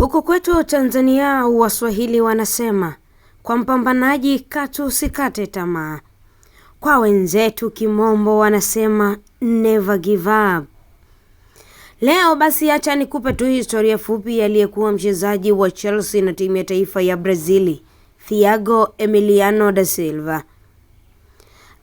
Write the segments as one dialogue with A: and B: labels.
A: Huku kwetu Tanzania Waswahili wanasema kwa mpambanaji katu usikate tamaa. Kwa wenzetu Kimombo wanasema never give up. Leo basi acha nikupe tu historia fupi aliyekuwa mchezaji wa Chelsea na timu ya taifa ya Brazili, Thiago Emiliano da Silva.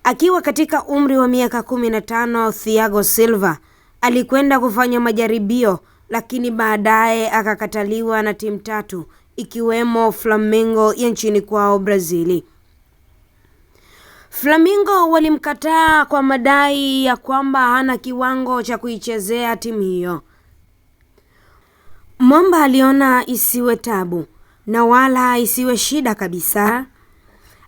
A: Akiwa katika umri wa miaka 15, Thiago Silva alikwenda kufanya majaribio, lakini baadaye akakataliwa na timu tatu ikiwemo Flamengo ya nchini kwao Brazili. Flamengo walimkataa kwa madai ya kwamba hana kiwango cha kuichezea timu hiyo. Mwamba aliona isiwe tabu na wala isiwe shida kabisa.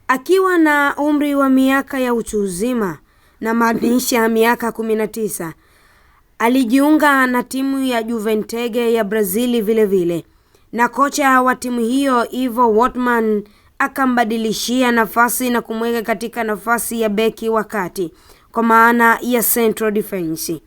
A: Akiwa na umri wa miaka ya utu uzima, na maanisha miaka 19, alijiunga na timu ya Juventude ya Brazili vile, na kocha wa timu hiyo Ivo Wortmann akambadilishia nafasi na kumweka katika nafasi ya beki wa kati, kwa maana ya central defense.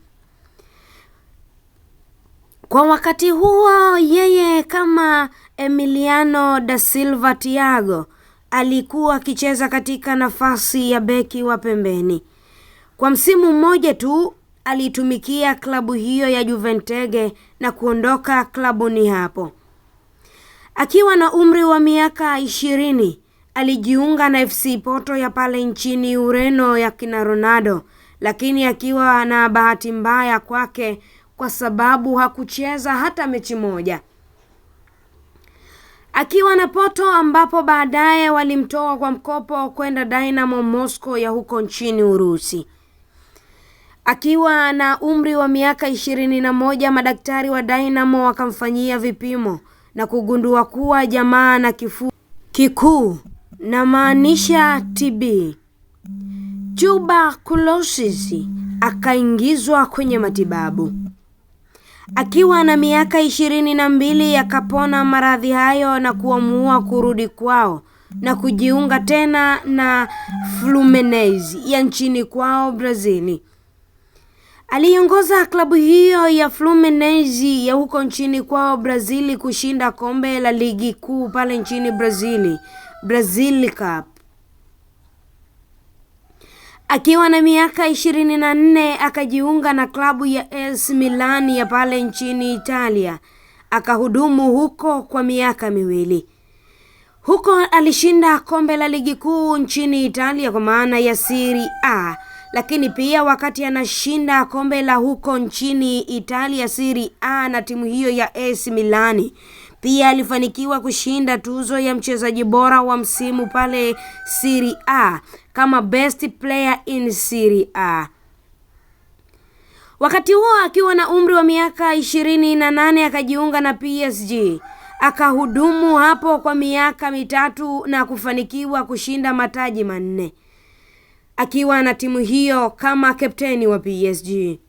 A: Kwa wakati huo yeye kama Emiliano da Silva Thiago alikuwa akicheza katika nafasi ya beki wa pembeni. Kwa msimu mmoja tu alitumikia klabu hiyo ya Juventude na kuondoka klabuni hapo. Akiwa na umri wa miaka 20, alijiunga na FC Porto ya pale nchini Ureno ya kina Ronaldo, lakini akiwa na bahati mbaya kwake kwa sababu hakucheza hata mechi moja. Akiwa na Porto ambapo baadaye walimtoa kwa mkopo kwenda Dynamo Moscow ya huko nchini Urusi. Akiwa na umri wa miaka 21, madaktari wa Dynamo wakamfanyia vipimo na kugundua kuwa jamaa na kifua kikuu, na maanisha TB, tuberculosis. Akaingizwa kwenye matibabu. Akiwa na miaka 22 akapona maradhi hayo na kuamua kurudi kwao na kujiunga tena na Fluminense ya nchini kwao Brazili. Aliongoza klabu hiyo ya Fluminense ya huko nchini kwao Brazili kushinda kombe la ligi kuu pale nchini Brazili, Brazil Cup. Akiwa na miaka 24 akajiunga na klabu ya AC Milan ya pale nchini Italia. Akahudumu huko kwa miaka 2. Huko alishinda kombe la ligi kuu nchini Italia kwa maana ya Serie A, lakini pia wakati anashinda kombe la huko nchini Italia Serie A na timu hiyo ya AC Milan, pia alifanikiwa kushinda tuzo ya mchezaji bora wa msimu pale Serie A kama best player in Serie A. Wakati huo akiwa na umri wa miaka 28 akajiunga na PSG. Akahudumu hapo kwa miaka 3 na kufanikiwa kushinda mataji 4. Akiwa na timu hiyo kama kapteni wa PSG.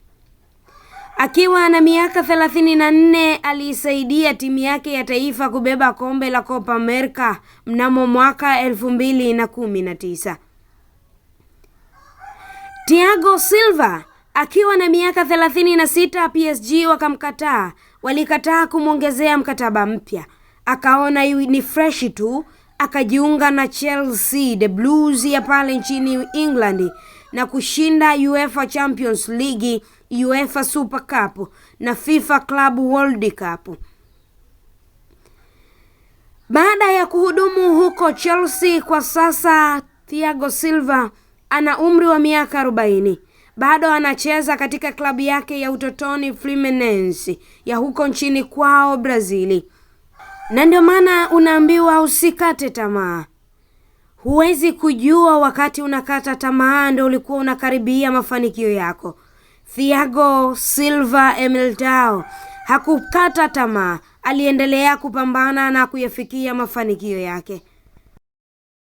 A: Akiwa na miaka 34 aliisaidia timu yake ya taifa kubeba kombe la Copa America mnamo mwaka 2019. Thiago Silva akiwa na miaka 36, PSG wakamkataa. Walikataa kumwongezea mkataba mpya. Akaona ni fresh tu, akajiunga na Chelsea the Blues ya pale nchini England na kushinda UEFA Champions League, UEFA Super Cup na FIFA Club World Cup. Baada ya kuhudumu huko Chelsea, kwa sasa Thiago Silva ana umri wa miaka 40. Bado anacheza katika klabu yake ya utotoni Fluminense ya huko nchini kwao Brazili. Na ndio maana unaambiwa usikate tamaa. Huwezi kujua wakati unakata tamaa ndio ulikuwa unakaribia mafanikio yako. Thiago Silva Emiliano hakukata tamaa, aliendelea kupambana na kuyafikia mafanikio yake.